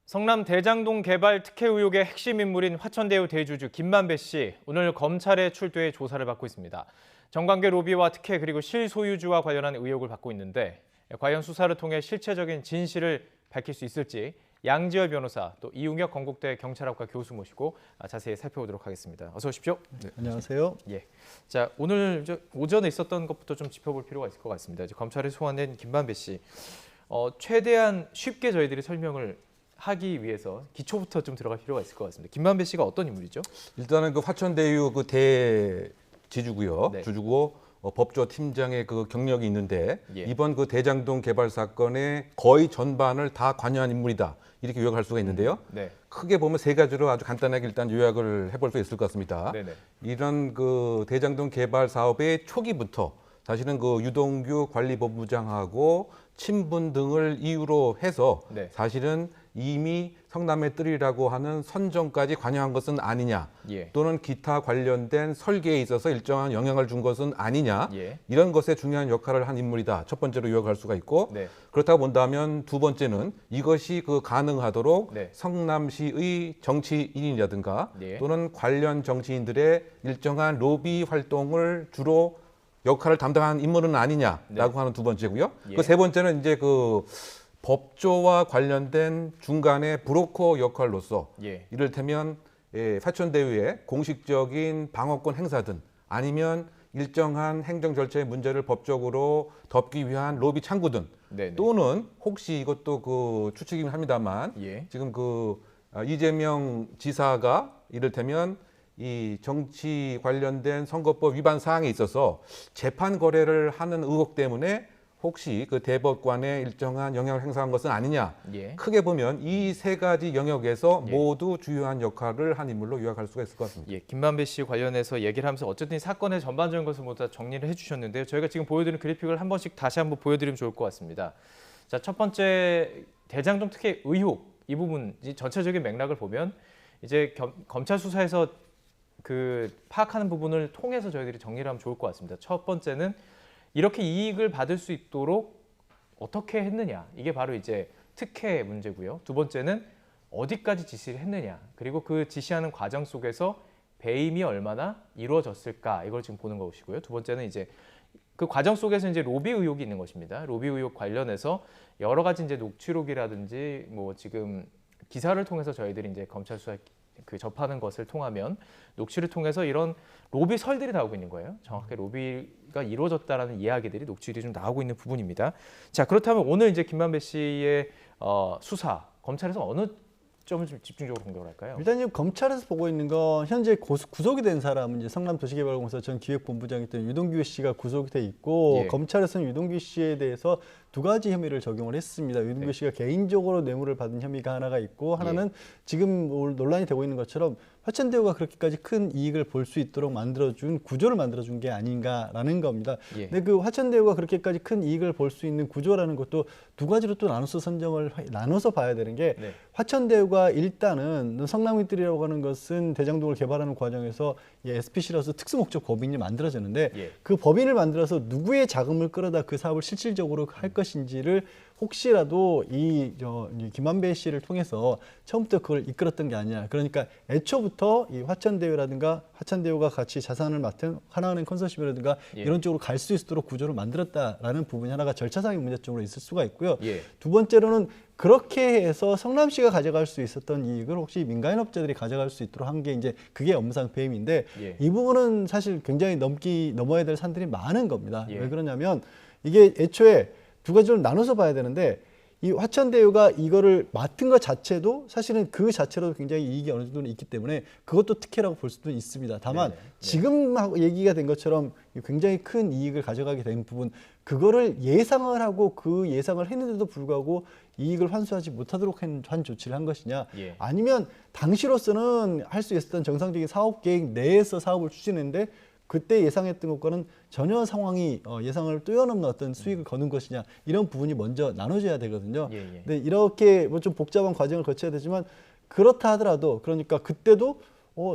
성남 대장동 개발 특혜 의혹의 핵심 인물인 화천대유 대주주 김만배 씨, 오늘 검찰에 출두해 조사를 받고 있습니다. 정관계 로비와 특혜 그리고 실소유주와 관련한 의혹을 받고 있는데 과연 수사를 통해 실체적인 진실을 밝힐 수 있을지 양지열 변호사 또 이웅혁 건국대 경찰학과 교수 모시고 자세히 살펴보도록 하겠습니다. 어서 오십시오. 네, 안녕하세요. 예. 자, 오늘 오전에 있었던 것부터 좀 짚어볼 필요가 있을 것 같습니다. 이제 검찰에 소환된 김만배 씨, 최대한 쉽게 저희들이 설명을 하기 위해서 기초부터 좀 들어갈 필요가 있을 것 같습니다. 김만배 씨가 어떤 인물이죠? 일단은 그 화천대유 그 대지주고요, 네. 주주고 법조 팀장의 그 경력이 있는데 예. 이번 그 대장동 개발 사건의 거의 전반을 다 관여한 인물이다 이렇게 요약할 수가 있는데요. 네. 크게 보면 세 가지로 아주 간단하게 일단 요약을 해볼 수 있을 것 같습니다. 네네. 이런 그 대장동 개발 사업의 초기부터 사실은 그 유동규 관리본부장하고 친분 등을 이유로 해서 네. 사실은 이미 성남의 뜰이라고 하는 선정까지 관여한 것은 아니냐, 예. 또는 기타 관련된 설계에 있어서 일정한 영향을 준 것은 아니냐, 예. 이런 것에 중요한 역할을 한 인물이다. 첫 번째로 요약할 수가 있고, 네. 그렇다고 본다면 두 번째는 이것이 그 가능하도록 네. 성남시의 정치인이라든가 예. 또는 관련 정치인들의 일정한 로비 활동을 주로 역할을 담당한 인물은 아니냐라고 네. 하는 두 번째고요. 예. 그 세 번째는 이제 그 법조와 관련된 중간의 브로커 역할로서 예. 이를테면 화천대유의 공식적인 방어권 행사든 아니면 일정한 행정 절차의 문제를 법적으로 덮기 위한 로비 창구든 네네. 또는 혹시 이것도 그 추측이긴 합니다만 예. 지금 그 이재명 지사가 이를테면 이 정치 관련된 선거법 위반 사항에 있어서 재판 거래를 하는 의혹 때문에 혹시 그 대법관에 일정한 영향을 행사한 것은 아니냐. 예. 크게 보면 이 세 가지 영역에서 예. 모두 주요한 역할을 한 인물로 요약할 수가 있을 것 같습니다. 예, 김만배 씨 관련해서 얘기를 하면서 어쨌든 이 사건의 전반적인 것을 모두 다 정리를 해주셨는데요. 저희가 지금 보여드린 그래픽을 한 번씩 다시 한번 보여드리면 좋을 것 같습니다. 자, 첫 번째 대장동 특혜 의혹 이 부분 이 전체적인 맥락을 보면 이제 검찰 수사에서 그 파악하는 부분을 통해서 저희들이 정리를 하면 좋을 것 같습니다. 첫 번째는 이렇게 이익을 받을 수 있도록 어떻게 했느냐, 이게 바로 이제 특혜 문제고요. 두 번째는 어디까지 지시를 했느냐, 그리고 그 지시하는 과정 속에서 배임이 얼마나 이루어졌을까, 이걸 지금 보는 것이고요. 두 번째는 이제 그 과정 속에서 이제 로비 의혹이 있는 것입니다. 로비 의혹 관련해서 여러 가지 이제 녹취록이라든지 뭐 지금 기사를 통해서 저희들이 이제 검찰 수사 그 접하는 것을 통하면 녹취를 통해서 이런 로비 설들이 나오고 있는 거예요. 정확하게 로비가 이루어졌다라는 이야기들이 녹취들이 좀 나오고 있는 부분입니다. 자, 그렇다면 오늘 이제 김만배 씨의 수사 검찰에서 어느 점을 좀 집중적으로 공격을 할까요? 일단 지금 검찰에서 보고 있는 건 현재 구속이 된 사람은 이제 성남도시개발공사 전 기획본부장이었던 유동규 씨가 구속이 돼 있고 예. 검찰에서는 유동규 씨에 대해서 두 가지 혐의를 적용을 했습니다. 유동규 네. 씨가 개인적으로 뇌물을 받은 혐의가 하나가 있고 하나는 지금 논란이 되고 있는 것처럼 화천대유가 그렇게까지 큰 이익을 볼 수 있도록 만들어준 구조를 만들어준 게 아닌가라는 겁니다. 예. 근데 그 화천대유가 그렇게까지 큰 이익을 볼 수 있는 구조라는 것도 두 가지로 또 나눠서 봐야 되는 게 네. 화천대유가 일단은 성남이뜰이라고 하는 것은 대장동을 개발하는 과정에서 SPC라서 특수목적 법인이 만들어졌는데 예. 그 법인을 만들어서 누구의 자금을 끌어다 그 사업을 실질적으로 할 것인지를 혹시라도 이 김만배 씨를 통해서 처음부터 그걸 이끌었던 게 아니냐. 그러니까 애초부터 이 화천대유라든가 화천대유가 같이 자산을 맡은 하나은행 컨소시엄이라든가 예. 이런 쪽으로 갈 수 있도록 구조를 만들었다라는 부분이 하나가 절차상의 문제점으로 있을 수가 있고요. 예. 두 번째로는 그렇게 해서 성남시가 가져갈 수 있었던 이익을 혹시 민간업자들이 가져갈 수 있도록 한 게 이제 그게 업무상 배임인데 예. 이 부분은 사실 굉장히 넘어야 될 산들이 많은 겁니다. 예. 왜 그러냐면 이게 애초에 두 가지로 나눠서 봐야 되는데 이 화천대유가 이거를 맡은 것 자체도 사실은 그 자체로도 굉장히 이익이 어느 정도는 있기 때문에 그것도 특혜라고 볼 수도 있습니다. 다만 네네. 지금 얘기가 된 것처럼 굉장히 큰 이익을 가져가게 된 부분 그거를 예상을 하고 그 예상을 했는데도 불구하고 이익을 환수하지 못하도록 한 조치를 한 것이냐 예. 아니면 당시로서는 할 수 있었던 정상적인 사업 계획 내에서 사업을 추진했는데 그때 예상했던 것과는 전혀 상황이 예상을 뛰어넘는 어떤 수익을 거둔 것이냐 이런 부분이 먼저 나눠져야 되거든요. 예, 예. 근데 이렇게 뭐 좀 복잡한 과정을 거쳐야 되지만 그렇다 하더라도 그러니까 그때도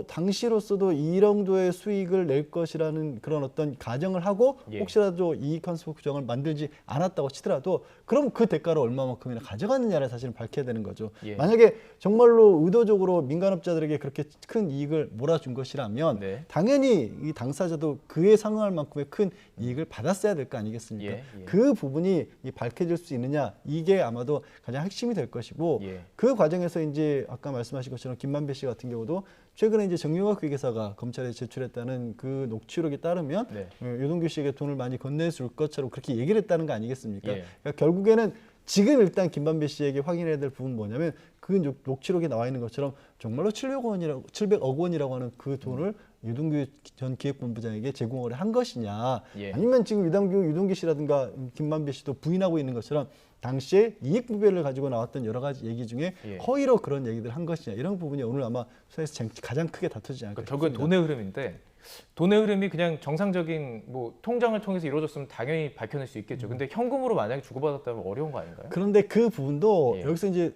당시로서도 이 정도의 수익을 낼 것이라는 그런 어떤 가정을 하고 예. 혹시라도 이익 환수 규정을 만들지 않았다고 치더라도 그럼 그 대가를 얼마만큼이나 가져갔느냐를 사실은 밝혀야 되는 거죠. 예. 만약에 정말로 의도적으로 민간업자들에게 그렇게 큰 이익을 몰아준 것이라면 네. 당연히 이 당사자도 그에 상응할 만큼의 큰 이익을 받았어야 될 거 아니겠습니까? 예, 예. 그 부분이 밝혀질 수 있느냐 이게 아마도 가장 핵심이 될 것이고 예. 그 과정에서 이제 아까 말씀하신 것처럼 김만배 씨 같은 경우도 최근에 이제 정유학 회계사가 검찰에 제출했다는 그 녹취록에 따르면 네. 유동규 씨에게 돈을 많이 건네줄 것처럼 그렇게 얘기를 했다는 거 아니겠습니까? 예. 그러니까 결국에는 지금 일단 김만배 씨에게 확인해야 될 부분은 뭐냐면 그 녹취록에 나와 있는 것처럼 정말로 700억 원이라고 하는 그 돈을 유동규 전 기획본부장에게 제공을 한 것이냐 예. 아니면 지금 유동규 씨라든가 김만배 씨도 부인하고 있는 것처럼 당시에 이익 부배를 가지고 나왔던 여러 가지 얘기 중에 예. 허위로 그런 얘기들을 한 것이냐 이런 부분이 오늘 아마 수사에서 가장 크게 다투지 않을까 그러니까 결국엔 싶습니다. 돈의 흐름인데 돈의 흐름이 그냥 정상적인 뭐 통장을 통해서 이루어졌으면 당연히 밝혀낼 수 있겠죠. 근데 현금으로 만약에 주고받았다면 어려운 거 아닌가요? 그런데 그 부분도 예. 여기서 이제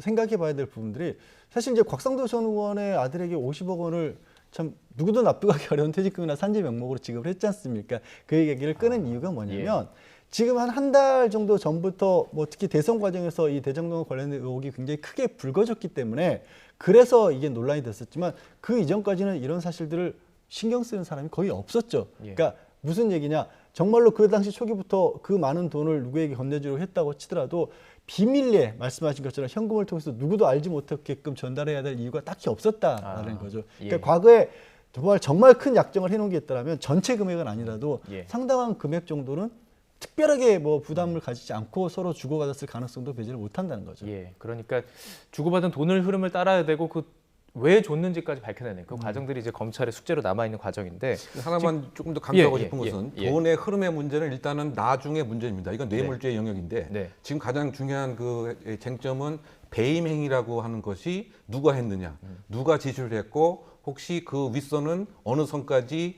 생각해봐야 될 부분들이 사실 이제 곽상도 전 의원의 아들에게 50억 원을 참 누구도 납득하기 어려운 퇴직금이나 산재 명목으로 지급을 했지 않습니까? 그 얘기를 끄는 이유가 뭐냐면 지금 한 달 정도 전부터 뭐 특히 대선 과정에서 이 대장동 관련된 의혹이 굉장히 크게 불거졌기 때문에 그래서 이게 논란이 됐었지만 그 이전까지는 이런 사실들을 신경 쓰는 사람이 거의 없었죠. 예. 그러니까 무슨 얘기냐? 정말로 그 당시 초기부터 그 많은 돈을 누구에게 건네주려고 했다고 치더라도 비밀리에 말씀하신 것처럼 현금을 통해서 누구도 알지 못하게끔 전달해야 될 이유가 딱히 없었다라는 거죠. 그러니까 예. 과거에 정말 큰 약정을 해놓은 게 있다면 전체 금액은 아니라도 예. 상당한 금액 정도는 특별하게 뭐 부담을 가지지 않고 서로 주고받았을 가능성도 배제를 못한다는 거죠. 예. 그러니까 주고받은 돈을 흐름을 따라야 되고 그 왜 줬는지까지 밝혀내는 그 과정들이 이제 검찰의 숙제로 남아 있는 과정인데 하나만 조금 더 강조하고 예, 싶은 예, 것은 예. 돈의 흐름의 문제는 일단은 나중의 문제입니다. 이건 뇌물죄의 영역인데 네. 지금 가장 중요한 그 쟁점은 배임 행위라고 하는 것이 누가 했느냐, 누가 지시를 했고 혹시 그 윗선은 어느 선까지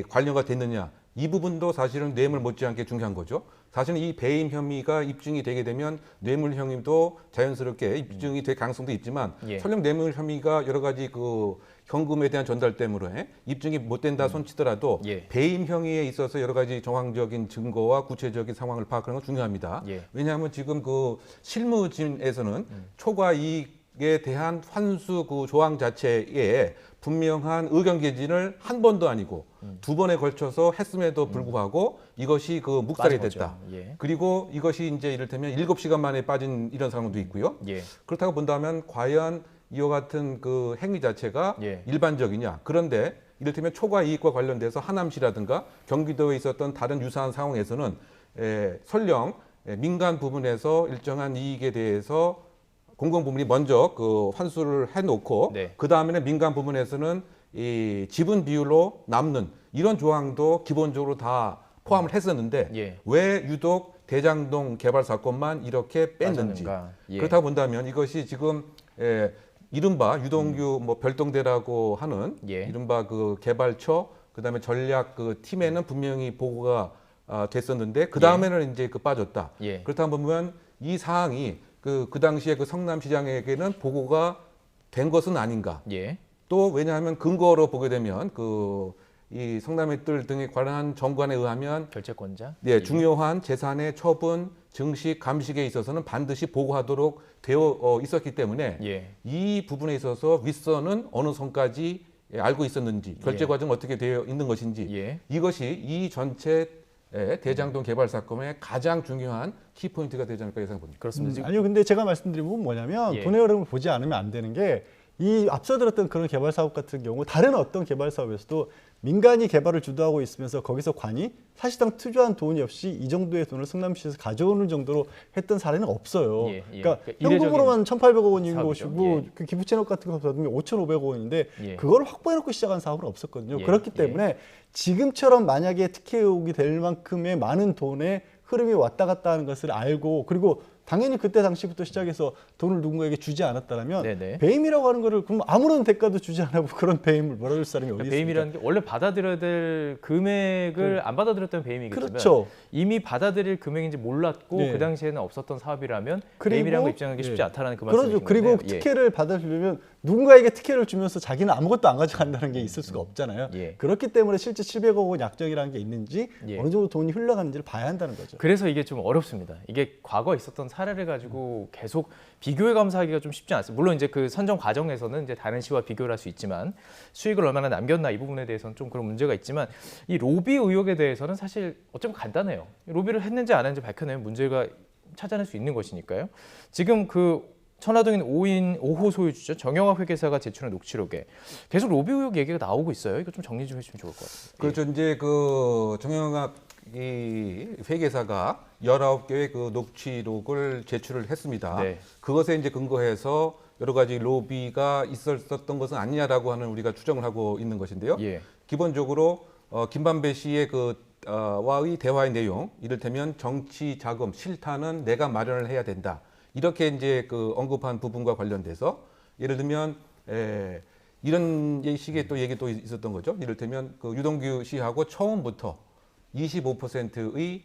관여가 됐느냐 이 부분도 사실은 뇌물 못지않게 중요한 거죠. 사실은 이 배임 혐의가 입증이 되게 되면 뇌물 혐의도 자연스럽게 입증이 될 가능성도 있지만 예. 설령 뇌물 혐의가 여러 가지 그 현금에 대한 전달 때문에 입증이 못 된다 손치더라도 예. 배임 행위에 있어서 여러 가지 정황적인 증거와 구체적인 상황을 파악하는 건 중요합니다. 예. 왜냐하면 지금 그 실무진에서는 초과 이익에 대한 환수 그 조항 자체에 분명한 의견 개진을 한 번도 아니고 두 번에 걸쳐서 했음에도 불구하고 이것이 그 묵살이 빠진 됐다. 거죠. 예. 그리고 이것이 이제 이를테면 7시간 만에 빠진 이런 상황도 있고요. 예. 그렇다고 본다면 과연 이와 같은 그 행위 자체가 예. 일반적이냐. 그런데 이를테면 초과 이익과 관련돼서 하남시라든가 경기도에 있었던 다른 유사한 상황에서는 설령 민간 부분에서 일정한 이익에 대해서 공공부문이 먼저 그 환수를 해놓고 네. 그 다음에는 민간 부문에서는 이 지분 비율로 남는 이런 조항도 기본적으로 다 포함을 했었는데 예. 왜 유독 대장동 개발 사건만 이렇게 뺐는지 빠졌는가. 예. 그렇다고 본다면 이것이 지금 이른바 유동규 뭐 별동대라고 하는 예. 이른바 그 개발처 그다음에 전략 그 팀에는 분명히 보고가 됐었는데 그 다음에는 이제 그 빠졌다. 예. 그렇다 보면 이 사항이 그 당시에 그 성남시장에게는 보고가 된 것은 아닌가. 예. 또 왜냐하면 근거로 보게 되면 그 이 성남의뜰 등에 관한 정관에 의하면 결재권자. 네, 중요한 재산의 처분, 증식, 감식에 있어서는 반드시 보고하도록 되어 있었기 때문에 예. 이 부분에 있어서 윗선은 어느 선까지 알고 있었는지 결제 예. 과정 어떻게 되어 있는 것인지 예. 이것이 이 전체 대장동 개발 사건의 가장 중요한 키포인트가 되지 않을까 예상합니다. 그렇습니다. 지금 아니요, 근데 제가 말씀드린 부분 뭐냐면 예. 돈의 흐름을 보지 않으면 안 되는 게 이 앞서 들었던 그런 개발 사업 같은 경우 다른 어떤 개발 사업에서도 민간이 개발을 주도하고 있으면서 거기서 관이 사실상 투자한 돈이 없이 이 정도의 돈을 성남시에서 가져오는 정도로 했던 사례는 없어요. 예, 예. 그러니까 그러니까 이례적인 현금으로만 1,800억 원인 사업이죠. 것이고 예. 그 기부 채널 같은 거 받으면 5,500억 원인데 예. 그걸 확보해놓고 시작한 사업은 없었거든요. 예, 그렇기 예. 때문에 지금처럼 만약에 특혜 의혹이 될 만큼의 많은 돈의 흐름이 왔다 갔다 하는 것을 알고 그리고 당연히 그때 당시부터 시작해서 돈을 누군가에게 주지 않았다면 네네. 배임이라고 하는 거를 그럼 아무런 대가도 주지 않고 그런 배임을 몰아줄 사람이 어디 그러니까 있습니까? 배임이라는 게 원래 받아들여야 될 금액을 안 받아들였다면 배임이겠지만 그렇죠. 이미 받아들일 금액인지 몰랐고 네. 그 당시에는 없었던 사업이라면 그리고- 배임이라는 걸 입증하기 쉽지 예. 않다는 그 말씀이신 그렇죠. 그리고 건데요. 예. 특혜를 받아주려면 누군가에게 특혜를 주면서 자기는 아무것도 안 가져간다는 게 있을 수가 없잖아요. 예. 그렇기 때문에 실제 700억 원 약정이라는 게 있는지 예. 어느 정도 돈이 흘러가는지를 봐야 한다는 거죠. 그래서 이게 좀 어렵습니다. 이게 과거 있었던 사례를 가지고 계속 비교해 감사하기가 좀 쉽지 않습니다. 물론 이제 그 선정 과정에서는 이제 다른 시와 비교를 할 수 있지만 수익을 얼마나 남겼나 이 부분에 대해서는 좀 그런 문제가 있지만 이 로비 의혹에 대해서는 사실 어쩌면 간단해요. 로비를 했는지 안 했는지 밝혀내면 문제가 찾아낼 수 있는 것이니까요. 지금 그 천화동인 5호 소유주죠. 정영학 회계사가 제출한 녹취록에 계속 로비 의혹 얘기가 나오고 있어요. 이거 좀 정리 좀 해주시면 좋을 것 같아요. 그렇죠. 이제 그 정영학 이 회계사가 19개의 그 녹취록을 제출을 했습니다. 네. 그것에 이제 근거해서 여러 가지 로비가 있었던 것은 아니냐라고 하는 우리가 추정을 하고 있는 것인데요. 예. 기본적으로 김만배 씨의 와의 대화의 내용, 이를테면 정치 자금 실탄은 내가 마련을 해야 된다. 이렇게 이제 그 언급한 부분과 관련돼서 예를 들면 이런 식의 또 얘기 또 있었던 거죠. 이를테면 그 유동규 씨하고 처음부터 25%의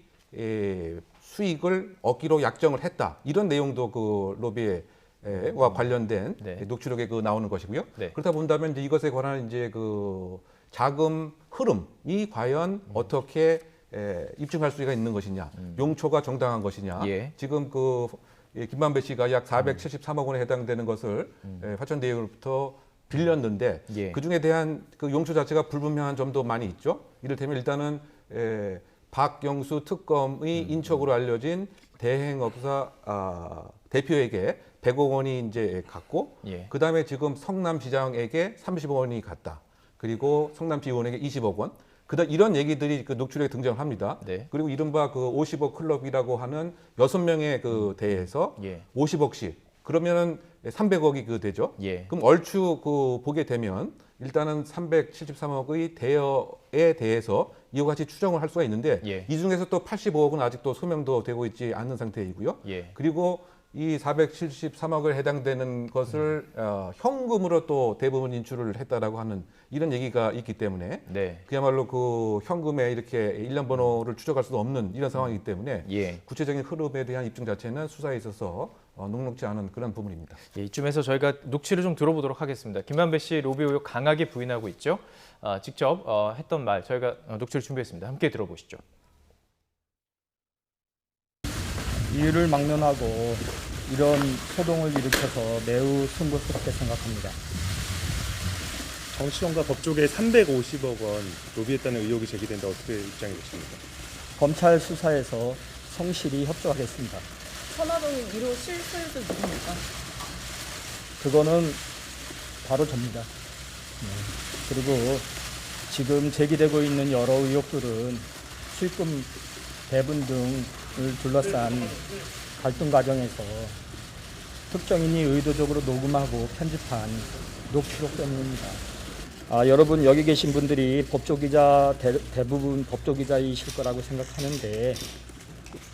수익을 얻기로 약정을 했다. 이런 내용도 그 로비와 관련된 네. 녹취록에 그 나오는 것이고요. 네. 그렇다 본다면 이제 이것에 관한 이제 그 자금 흐름이 과연 어떻게 입증할 수가 있는 것이냐, 용초가 정당한 것이냐. 예. 지금 그 김만배 씨가 약 473억 원에 해당되는 것을 화천대유로부터 빌렸는데 예. 그 중에 대한 그 용초 자체가 불분명한 점도 많이 있죠. 이를테면 일단은 박영수 특검의 인척으로 알려진 대행업사 대표에게 100억 원이 이제 갔고, 예. 그 다음에 지금 성남시장에게 30억 원이 갔다. 그리고 성남지원에게 20억 원. 그다음 이런 얘기들이 그 녹취록에 등장을 합니다. 네. 그리고 이른바 그 50억 클럽이라고 하는 6명의 그 대회에서 예. 50억씩 그러면은 300억이 그 되죠. 예. 그럼 얼추 그 보게 되면 일단은 373억의 대여에 대해서 이와 같이 추정을 할 수가 있는데 예. 이 중에서 또 85억은 아직도 소명도 되고 있지 않는 상태이고요. 예. 그리고 이 473억을 해당되는 것을 현금으로 또 대부분 인출을 했다라고 하는 이런 얘기가 있기 때문에 네. 그야말로 그 현금에 이렇게 일련 번호를 추적할 수도 없는 이런 상황이기 때문에 예. 구체적인 흐름에 대한 입증 자체는 수사에 있어서 녹록지 않은 그런 부분입니다. 예, 이쯤에서 저희가 녹취를 좀 들어보도록 하겠습니다. 김만배 씨 로비 의혹 강하게 부인하고 있죠. 직접 했던 말 저희가 녹취를 준비했습니다. 함께 들어보시죠. 이유를 막론하고 이런 소동을 일으켜서 매우 송구스럽게 생각합니다. 정치권과 법조계에 350억 원 로비했다는 의혹이 제기된다. 어떻게 입장이 되십니까? 검찰 수사에서 성실히 협조하겠습니다. 천화동인 1호 실소유주 누굽니까? 그거는 바로 접니다. 그리고 지금 제기되고 있는 여러 의혹들은 실금 배분 등을 둘러싼 갈등 과정에서 특정인이 의도적으로 녹음하고 편집한 녹취록 때문입니다. 여러분 여기 계신 분들이 법조기자 대부분 법조기자이실 거라고 생각하는데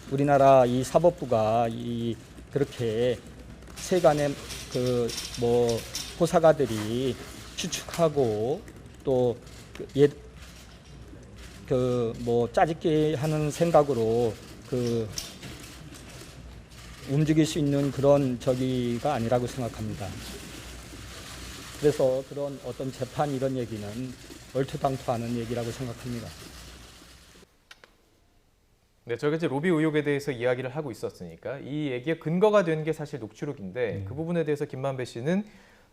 우리나라 이 사법부가 그렇게 세간의 호사가들이 추측하고 또 짜집기 하는 생각으로 움직일 수 있는 그런 저기가 아니라고 생각합니다. 그래서 그런 어떤 재판 이런 얘기는 얼토당토하는 얘기라고 생각합니다. 네, 저희가 이제 로비 의혹에 대해서 이야기를 하고 있었으니까 이 얘기의 근거가 된 게 사실 녹취록인데 그 부분에 대해서 김만배 씨는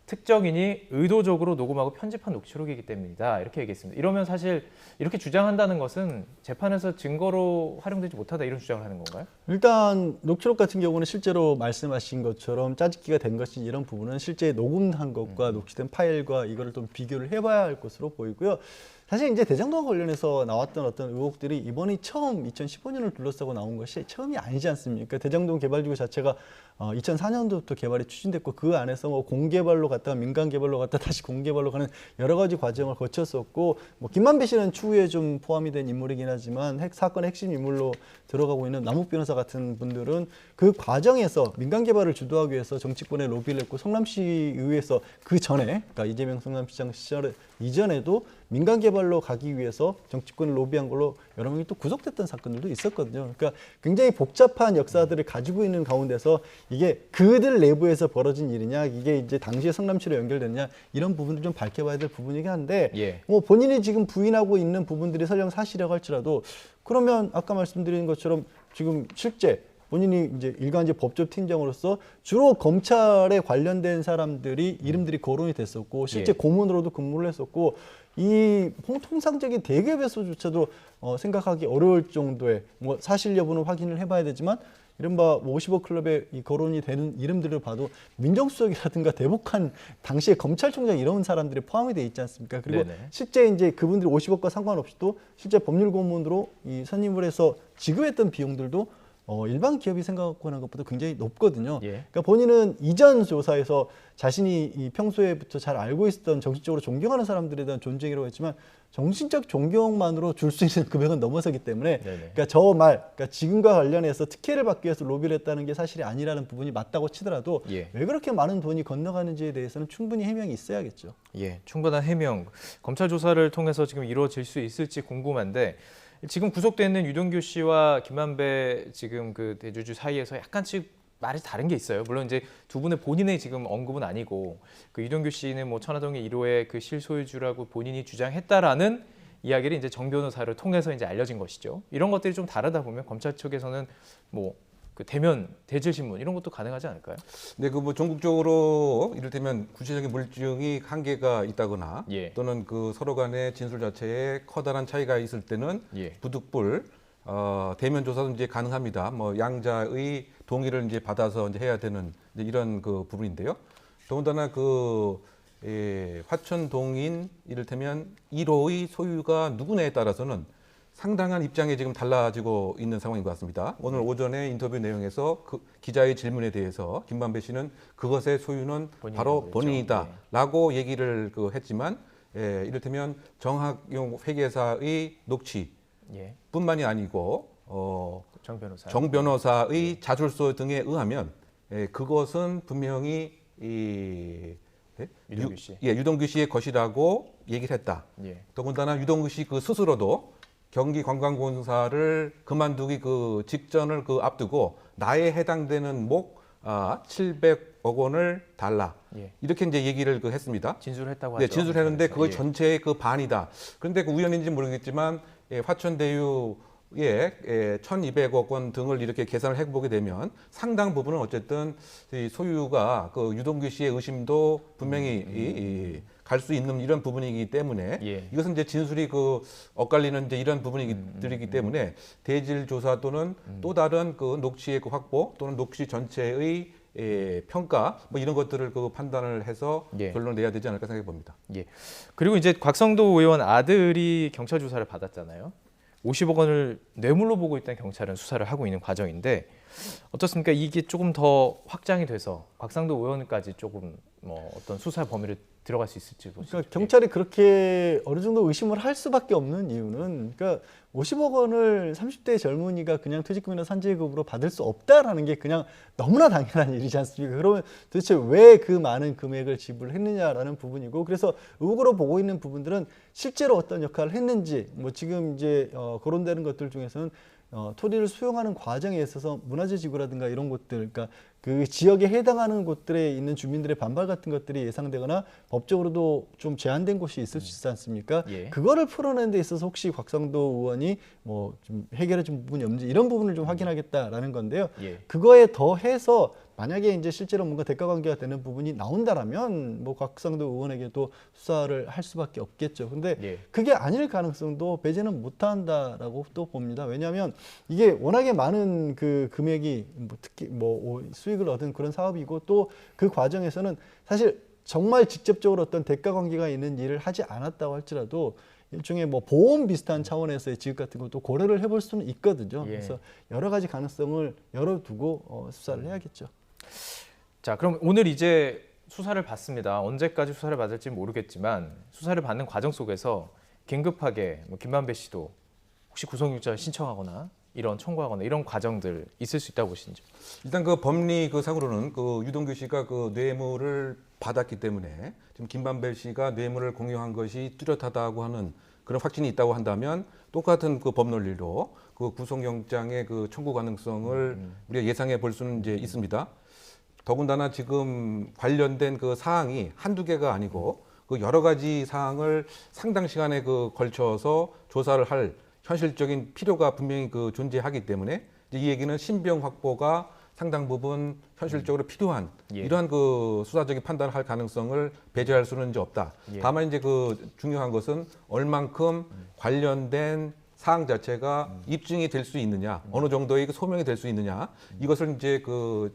특정인이 의도적으로 녹음하고 편집한 녹취록이기 때문이다 이렇게 얘기했습니다. 이러면 사실 이렇게 주장한다는 것은 재판에서 증거로 활용되지 못하다 이런 주장을 하는 건가요? 일단 녹취록 같은 경우는 실제로 말씀하신 것처럼 짜집기가 된 것이 이런 부분은 실제 녹음한 것과 녹취된 파일과 이거를 좀 비교를 해봐야 할 것으로 보이고요. 사실 이제 대장동과 관련해서 나왔던 어떤 의혹들이 이번이 처음 2015년을 둘러싸고 나온 것이 처음이 아니지 않습니까? 대장동 개발지구 자체가 2004년도부터 개발이 추진됐고 그 안에서 공개발로 갔다가 민간 개발로 갔다가 다시 공개발로 가는 여러 가지 과정을 거쳤었고 김만배 씨는 추후에 좀 포함이 된 인물이긴 하지만 사건의 핵심 인물로 들어가고 있는 남욱 변호사 같은 분들은 그 과정에서 민간 개발을 주도하기 위해서 정치권에 로비를 했고 성남시 의회에서 그 전에 그러니까 이재명 성남시장 시절 이전에도 민간 개발로 가기 위해서 정치권을 로비한 걸로 여러 명이 또 구속됐던 사건들도 있었거든요. 그러니까 굉장히 복잡한 역사들을 가지고 있는 가운데서 이게 그들 내부에서 벌어진 일이냐, 이게 이제 당시의 성남시로 연결되느냐, 이런 부분을 좀 밝혀봐야 될 부분이긴 한데 예. 뭐 본인이 지금 부인하고 있는 부분들이 설령 사실이라고 할지라도 그러면 아까 말씀드린 것처럼 지금 실제 본인이 이제 일간지 법조팀장으로서 주로 검찰에 관련된 사람들이 이름들이 거론이 됐었고 실제 예. 고문으로도 근무를 했었고 이 통상적인 대기업에서조차도 생각하기 어려울 정도의 뭐 사실 여부는 확인을 해봐야 되지만 이른바 50억 클럽에 이 거론이 되는 이름들을 봐도 민정수석이라든가 대북한 당시에 검찰총장 이런 사람들이 포함이 돼 있지 않습니까? 그리고 네네. 실제 이제 그분들이 50억과 상관없이도 실제 법률 고문으로 이 선임을 해서 지급했던 비용들도 일반 기업이 생각하는 것보다 굉장히 높거든요. 예. 그러니까 본인은 이전 조사에서 자신이 이 평소에부터 잘 알고 있었던 정신적으로 존경하는 사람들에 대한 존중이라고 했지만 정신적 존경만으로 줄 수 있는 금액은 넘어서기 때문에 네네. 그러니까 지금과 관련해서 특혜를 받기 위해서 로비를 했다는 게 사실이 아니라는 부분이 맞다고 치더라도 예. 왜 그렇게 많은 돈이 건너가는지에 대해서는 충분히 해명이 있어야겠죠. 예, 충분한 해명. 검찰 조사를 통해서 지금 이루어질 수 있을지 궁금한데 지금 구속돼 있는 유동규 씨와 김만배 지금 그 대주주 사이에서 약간씩 말이 다른 게 있어요. 물론 이제 두 분의 본인의 지금 언급은 아니고 그 유동규 씨는 뭐 천화동의 1호의 그 실소유주라고 본인이 주장했다라는 이야기를 이제 정 변호사를 통해서 이제 알려진 것이죠. 이런 것들이 좀 다르다 보면 검찰 측에서는 뭐 그 대면 대질 신문 이런 것도 가능하지 않을까요? 네, 그 뭐 전국적으로 이를테면 구체적인 물증이 한계가 있다거나 예. 또는 그 서로 간의 진술 자체에 커다란 차이가 있을 때는 예. 부득불 대면 조사도 이제 가능합니다. 뭐 양자의 동의를 이제 받아서 이제 해야 되는 이제 이런 그 부분인데요. 더군다나 그 화천동인 이를테면 1호의 소유가 누구냐에 따라서는 상당한 입장이 지금 달라지고 있는 상황인 것 같습니다. 오늘 오전에 인터뷰 내용에서 그 기자의 질문에 대해서 김만배 씨는 그것의 소유는 바로 본인이라고 본인이다라고 얘기를 했지만 이를테면 정학용 회계사의 녹취 예. 뿐만이 아니고 정 변호사. 정 변호사의 자술서 등에 의하면 그것은 분명히 유동규 씨. 유동규 씨의 것이라고 얘기를 했다. 예. 더군다나 유동규 씨 그 스스로도 경기관광공사를 그만두기 그 직전을 앞두고 나에 해당되는 목 700억 원을 달라. 예. 이렇게 이제 얘기를 했습니다. 진술했다고 하죠. 네, 진술했는데 그거 예. 전체의 그 반이다. 그런데 그 우연인지 모르겠지만 화천대유의 1,200억 원 등을 이렇게 계산을 해보게 되면 상당 부분은 어쨌든 이 소유가 그 유동규 씨의 의심도 분명히 갈 수 있는 이런 부분이기 때문에 예. 이것은 이제 진술이 엇갈리는 이제 이런 부분이기 때문에 대질 조사 또는 또 다른 그 녹취의 그 확보 또는 녹취 전체의 평가 뭐 이런 것들을 판단을 해서 예. 결론을 내야 되지 않을까 생각해 봅니다. 예. 그리고 이제 곽성도 의원 아들이 경찰 조사를 받았잖아요. 50억 원을 뇌물로 보고 있다는 경찰은 수사를 하고 있는 과정인데 어떻습니까? 이게 조금 더 확장이 돼서 곽상도 의원까지 조금 뭐 어떤 수사 범위를 들어갈 수 있을지 보시죠. 그러니까 경찰이 그렇게 어느 정도 의심을 할 수밖에 없는 이유는 그러니까 50억 원을 30대 젊은이가 그냥 퇴직금이나 산재급으로 받을 수 없다라는 게 그냥 너무나 당연한 일이지 않습니까? 그러면 도대체 왜 그 많은 금액을 지불했느냐라는 부분이고 그래서 의혹으로 보고 있는 부분들은 실제로 어떤 역할을 했는지 뭐 지금 이제 거론되는 것들 중에서는 토지를 수용하는 과정에 있어서 문화재 지구라든가 이런 곳들, 그러니까 그 지역에 해당하는 곳들에 있는 주민들의 반발 같은 것들이 예상되거나 법적으로도 좀 제한된 곳이 있을 수 있지 않습니까? 예. 그거를 풀어내는 데 있어서 혹시 곽상도 의원이 뭐 좀 해결해 준 부분이 없는지 이런 부분을 좀 확인하겠다라는 건데요. 예. 그거에 더해서 만약에 이제 실제로 뭔가 대가 관계가 되는 부분이 나온다라면 뭐 곽상도 의원에게도 수사를 할 수밖에 없겠죠. 근데 예. 그게 아닐 가능성도 배제는 못한다라고 또 봅니다. 왜냐하면 이게 워낙에 많은 그 금액이 특히 뭐 수익을 얻은 그런 사업이고 또 그 과정에서는 사실 정말 직접적으로 어떤 대가 관계가 있는 일을 하지 않았다고 할지라도 일종의 뭐 보험 비슷한 차원에서의 지급 같은 것도 고려를 해볼 수는 있거든요. 예. 그래서 여러 가지 가능성을 열어두고 수사를 해야겠죠. 자, 그럼 오늘 이제 수사를 받습니다. 언제까지 수사를 받을지 모르겠지만 수사를 받는 과정 속에서 긴급하게 뭐 김만배 씨도 혹시 구속영장 신청하거나 이런 청구하거나 이런 과정들 있을 수 있다고 보시는지? 일단 그 법리 그 상으로는 그 유동규 씨가 그 뇌물을 받았기 때문에 지금 김만배 씨가 뇌물을 공유한 것이 뚜렷하다고 하는 그런 확신이 있다고 한다면 똑같은 그 법 논리로 그 구속영장의 그 청구 가능성을 우리가 예상해 볼 수는 이제 있습니다. 더군다나 지금 관련된 그 사항이 한두 개가 아니고 그 여러 가지 사항을 상당 시간에 그 걸쳐서 조사를 할 현실적인 필요가 분명히 그 존재하기 때문에 이제 이 얘기는 신병 확보가 상당 부분 현실적으로 필요한 예. 이러한 그 수사적인 판단을 할 가능성을 배제할 수는 이제 없다. 예. 다만 이제 그 중요한 것은 얼만큼 관련된 사항 자체가 입증이 될 수 있느냐, 어느 정도의 그 소명이 될 수 있느냐, 이것을 이제 그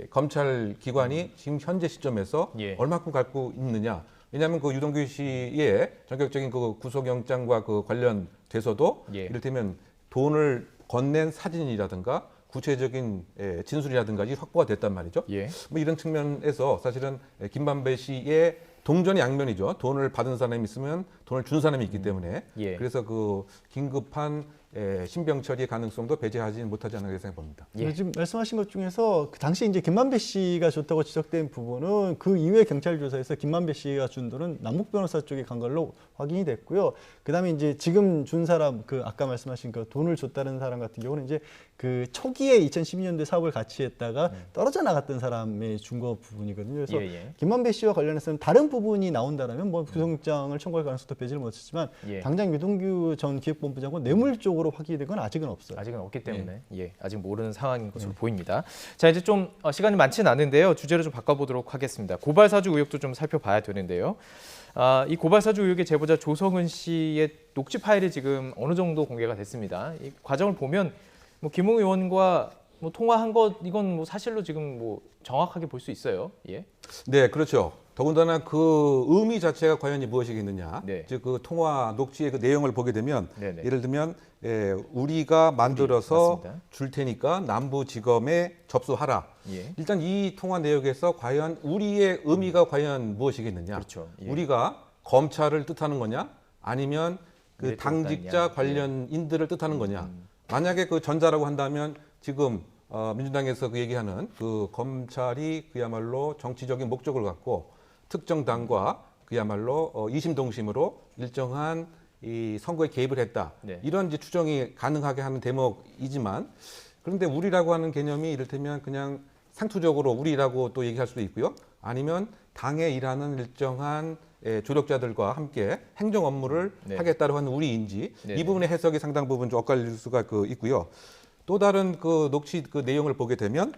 검찰 기관이 지금 현재 시점에서 예. 얼마큼 갖고 있느냐. 왜냐하면 그 유동규 씨의 전격적인 그 구속영장과 그 관련돼서도 예. 이를테면 돈을 건넨 사진이라든가 구체적인 진술이라든가 확보가 됐단 말이죠. 예. 뭐 이런 측면에서 사실은 김만배 씨의 동전의 양면이죠. 돈을 받은 사람이 있으면 돈을 준 사람이 있기 때문에 예. 그래서 그 긴급한 신병 처리의 가능성도 배제하지 못하지 않을까 생각해 봅니다. 예. 지금 말씀하신 것 중에서 그 당시 이제 김만배 씨가 줬다고 지적된 부분은 그 이후에 경찰 조사에서 김만배 씨가 준 돈은 남욱 변호사 쪽에 간 걸로 확인이 됐고요. 그다음에 이제 지금 준 사람 그 아까 말씀하신 그 돈을 줬다는 사람 같은 경우는 이제 그 초기에 2012년도에 사업을 같이 했다가 떨어져 나갔던 사람의 준 거 부분이거든요. 그래서 예, 예. 김만배 씨와 관련해서는 다른 부분이 나온다라면 뭐 구속영장을 청구할 가능성도 배제를 못했지만 예. 당장 유동규 전 기획본부 장관 뇌물 쪽으로 확인이 된 건 아직은 없어요. 아직은 없기 때문에 아직 모르는 상황인 것으로 보입니다. 자, 이제 좀 시간이 많지는 않은데요. 주제를 좀 바꿔보도록 하겠습니다. 고발 사주 의혹도 좀 살펴봐야 되는데요. 이 고발 사주 의혹의 제보자 조성은 씨의 녹취 파일이 지금 어느 정도 공개가 됐습니다. 이 과정을 보면 뭐 김웅 의원과 뭐 통화한 것 이건 뭐 사실로 지금 뭐 정확하게 볼 수 있어요. 예. 네, 그렇죠. 더군다나 그 의미 자체가 과연 무엇이겠느냐. 네. 즉 그 통화 녹취의 그 내용을 보게 되면 네네. 예를 들면 우리가 만들어서 맞습니다. 줄 테니까 남부지검에 접수하라. 예. 일단 이 통화 내역에서 과연 우리의 의미가 과연 무엇이겠느냐. 그렇죠. 예. 우리가 검찰을 뜻하는 거냐 아니면 그 미래 당직자 뜻하느냐. 관련인들을 뜻하는 거냐. 만약에 그 전자라고 한다면 지금 민주당에서 그 얘기하는 그 검찰이 그야말로 정치적인 목적을 갖고 특정 당과 그야말로 이심동심으로 일정한 이 선거에 개입을 했다. 네. 이런 이제 추정이 가능하게 하는 대목이지만 그런데 우리라고 하는 개념이 이를테면 그냥 상투적으로 우리라고 또 얘기할 수도 있고요. 아니면 당에 일하는 일정한 조력자들과 함께 행정 업무를 네. 하겠다고 하는 우리인지 네네. 이 부분의 해석이 상당 부분 좀 엇갈릴 수가 있고요. 또 다른 그 녹취 그 내용을 보게 되면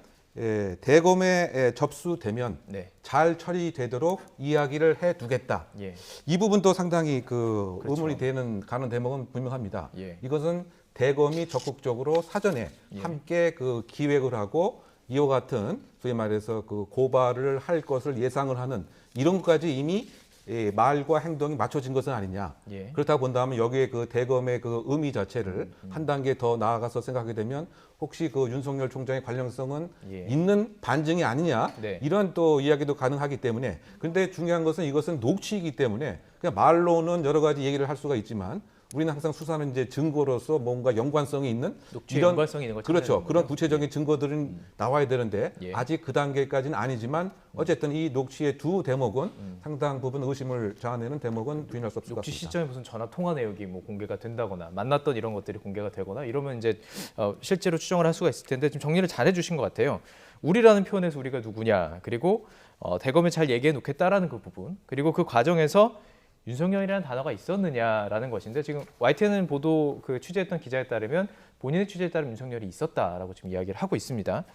대검에 접수되면 네. 잘 처리되도록 이야기를 해두겠다. 예. 이 부분도 상당히 그 그렇죠. 의문이 가는 대목은 분명합니다. 예. 이것은 대검이 적극적으로 사전에 예. 함께 그 기획을 하고 이와 같은 소위 말해서 그 고발을 할 것을 예상을 하는 이런 것까지 이미 말과 행동이 맞춰진 것은 아니냐. 예. 그렇다고 본다면 여기에 그 대검의 그 의미 자체를 한 단계 더 나아가서 생각하게 되면 혹시 그 윤석열 총장의 관련성은 예. 있는 반증이 아니냐. 네. 이런 또 이야기도 가능하기 때문에 그런데 중요한 것은 이것은 녹취이기 때문에 그냥 말로는 여러 가지 얘기를 할 수가 있지만 우리는 항상 수사는 이제 증거로서 뭔가 연관성이 있는 녹취에 연관성이 있는 걸 찾아야 그렇죠. 되는 그런 거죠? 구체적인 증거들은 나와야 되는데 예. 아직 그 단계까지는 아니지만 어쨌든 이 녹취의 두 대목은 상당 부분 의심을 자아내는 대목은 부인할 수 없을 것 녹취 같습니다. 시점에 무슨 전화 통화 내역이 뭐 공개가 된다거나 만났던 이런 것들이 공개가 되거나 이러면 이제 실제로 추정을 할 수가 있을 텐데 좀 정리를 잘 해주신 것 같아요. 우리라는 표현에서 우리가 누구냐 그리고 대검에 잘 얘기해 놓겠다라는 그 부분 그리고 그 과정에서 윤석열이라는 단어가 있었느냐라는 것인데 지금 YTN 보도 그 취재했던 기자에 따르면 본인의 취재에 따르면 윤석열이 있었다라고 지금 이야기를 하고 있습니다.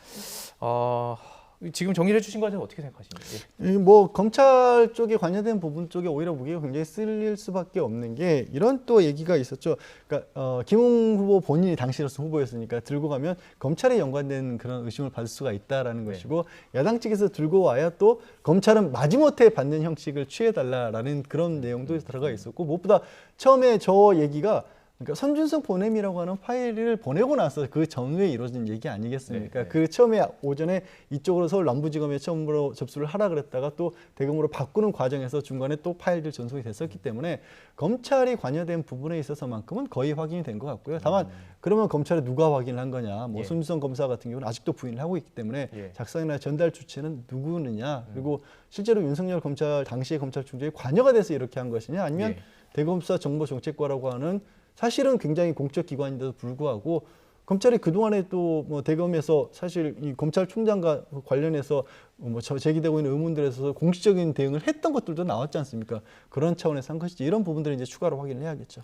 지금 정리를 해주신 거에 어떻게 생각하십니까? 뭐 검찰 쪽에 관여된 부분 쪽에 오히려 무게가 굉장히 쓸릴 수밖에 없는 게 이런 또 얘기가 있었죠. 그러니까 김웅 후보 본인이 당시로서 후보였으니까 들고 가면 검찰에 연관된 그런 의심을 받을 수가 있다라는 네. 것이고 야당 측에서 들고 와야 또 검찰은 마지못해 받는 형식을 취해달라라는 그런 내용도 들어가 있었고 무엇보다 처음에 저 얘기가 그러니까 손준성 보냄이라고 하는 파일을 보내고 나서 그 전후에 이루어진 얘기 아니겠습니까? 네, 네. 그 처음에 오전에 이쪽으로 서울 남부지검에 처음으로 접수를 하라 그랬다가 또 대검으로 바꾸는 과정에서 중간에 또 파일들 전송이 됐었기 때문에 검찰이 관여된 부분에 있어서만큼은 거의 확인이 된 것 같고요. 다만 그러면 검찰에 누가 확인을 한 거냐? 뭐 예. 손준성 검사 같은 경우는 아직도 부인을 하고 있기 때문에 예. 작성이나 전달 주체는 누구느냐? 그리고 실제로 윤석열 검찰 당시의 검찰총장이 관여가 돼서 이렇게 한 것이냐? 아니면 예. 대검수사 정보정책과라고 하는 사실은 굉장히 공적 기관인데도 불구하고 검찰이 그동안에 또 뭐 대검에서 사실 이 검찰총장과 관련해서 뭐 제기되고 있는 의문들에서 공식적인 대응을 했던 것들도 나왔지 않습니까? 그런 차원에서 한 것이지 이런 부분들을 이제 추가로 확인을 해야겠죠.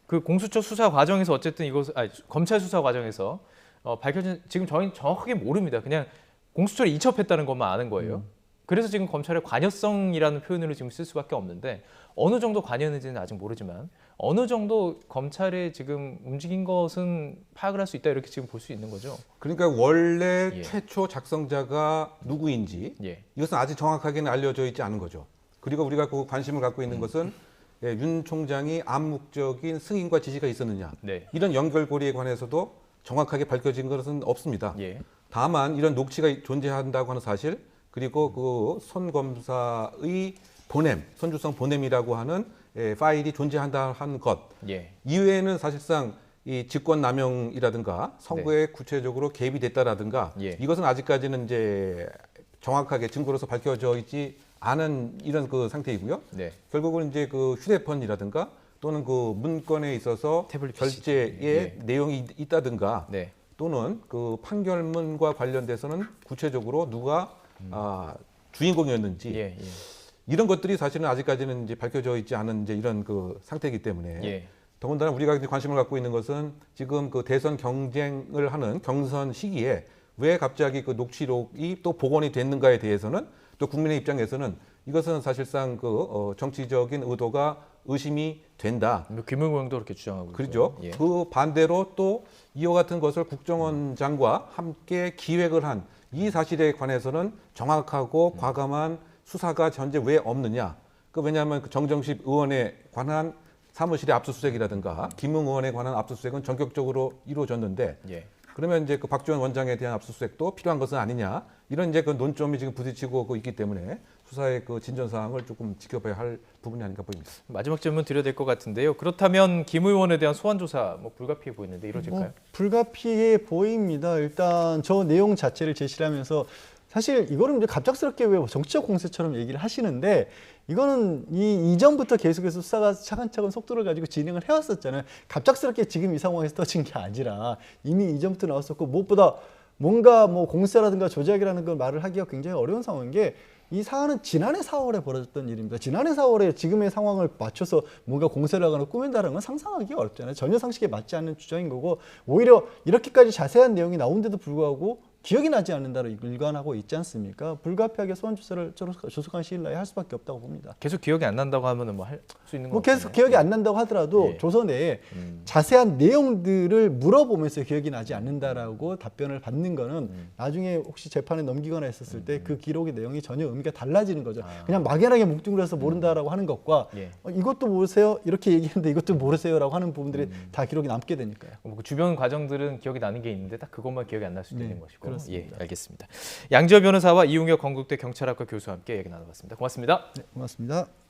그 공수처 수사 과정에서 어쨌든 검찰 수사 과정에서 밝혀진 지금 저희는 정확하게 모릅니다. 그냥 공수처를 이첩했다는 것만 아는 거예요. 그래서 지금 검찰의 관여성이라는 표현을 지금 쓸 수밖에 없는데 어느 정도 관여했는지는 아직 모르지만 어느 정도 검찰에 지금 움직인 것은 파악을 할 수 있다 이렇게 지금 볼 수 있는 거죠. 그러니까 원래 예. 최초 작성자가 누구인지 예. 이것은 아직 정확하게는 알려져 있지 않은 거죠. 그리고 우리가 그 관심을 갖고 있는 것은 윤 총장이 암묵적인 승인과 지시가 있었느냐. 네. 이런 연결고리에 관해서도 정확하게 밝혀진 것은 없습니다. 예. 다만 이런 녹취가 존재한다고 하는 사실 그리고 그 손 검사의 보냄, 손준성 보냄이라고 하는 파일이 존재한다 하는 것 예. 이외에는 사실상 이 직권남용이라든가 선거에 구체적으로 개입이 됐다라든가 예. 이것은 아직까지는 이제 정확하게 증거로서 밝혀져 있지 않은 이런 그 상태이고요. 네. 결국은 이제 그 휴대폰이라든가 또는 그 문건에 있어서 태블릿 결제에 예. 내용이 있다든가 네. 또는 그 판결문과 관련돼서는 구체적으로 누가 주인공이었는지 예. 예. 이런 것들이 사실은 아직까지는 이제 밝혀져 있지 않은 이제 이런 그 상태이기 때문에 예. 더군다나 우리가 이제 관심을 갖고 있는 것은 지금 그 대선 경쟁을 하는 경선 시기에 왜 갑자기 그 녹취록이 또 복원이 됐는가에 대해서는 또 국민의 입장에서는 이것은 사실상 그 정치적인 의도가 의심이 된다. 김은경도 그렇게 주장하고 그렇죠. 있고요. 예. 그 반대로 또 이와 같은 것을 국정원장과 함께 기획을 한 이 사실에 관해서는 정확하고 과감한 수사가 현재 왜 없느냐? 왜냐하면 그 정정식 의원에 관한 사무실의 압수수색이라든가 김웅 의원에 관한 압수수색은 전격적으로 이루어졌는데 예. 그러면 이제 그 박지원 원장에 대한 압수수색도 필요한 것은 아니냐? 이런 이제 그 논점이 지금 부딪히고 있기 때문에 수사의 그 진전 사항을 조금 지켜봐야 할 부분이 아닌가 보입니다. 마지막 질문 드려야 될 것 같은데요. 그렇다면 김 의원에 대한 소환 조사 불가피해 보이는데 이루어질까요? 불가피해 보입니다. 일단 저 내용 자체를 제시를 하면서 사실 이거는 이제 갑작스럽게 왜 정치적 공세처럼 얘기를 하시는데 이거는 이전부터 계속해서 수사가 차근차근 속도를 가지고 진행을 해왔었잖아요. 갑작스럽게 지금 이 상황에서 터진 게 아니라 이미 이전부터 나왔었고 무엇보다 뭔가 뭐 공세라든가 조작이라는 걸 말을 하기가 굉장히 어려운 상황인 게 이 사안은 지난해 4월에 벌어졌던 일입니다. 지난해 4월에 지금의 상황을 맞춰서 뭔가 공세를 하거나 꾸민다는 건 상상하기 어렵잖아요. 전혀 상식에 맞지 않는 주장인 거고 오히려 이렇게까지 자세한 내용이 나온데도 불구하고 기억이 나지 않는다로 일관하고 있지 않습니까? 불가피하게 소환 조사를 조속한 시일 내에 할 수밖에 없다고 봅니다. 계속 기억이 안 난다고 하면은 할 수 있는 거 뭐 계속 기억이 안 난다고 하더라도 예. 조서 내에 자세한 내용들을 물어보면서 기억이 나지 않는다라고 답변을 받는 거는 나중에 혹시 재판에 넘기거나 했었을 때 그 기록의 내용이 전혀 의미가 달라지는 거죠. 그냥 막연하게 뭉뚱그려서 해서 모른다라고 하는 것과 예. 이것도 모르세요? 이렇게 얘기했는데 이것도 모르세요라고 하는 부분들이 다 기록이 남게 되니까요. 그 주변 과정들은 기억이 나는 게 있는데 딱 그것만 기억이 안 날 수도 네, 있는 것이고. 그렇습니다. 예, 알겠습니다. 양지열 변호사와 이웅혁 건국대 경찰학과 교수와 함께 얘기 나눠봤습니다. 고맙습니다. 네, 고맙습니다.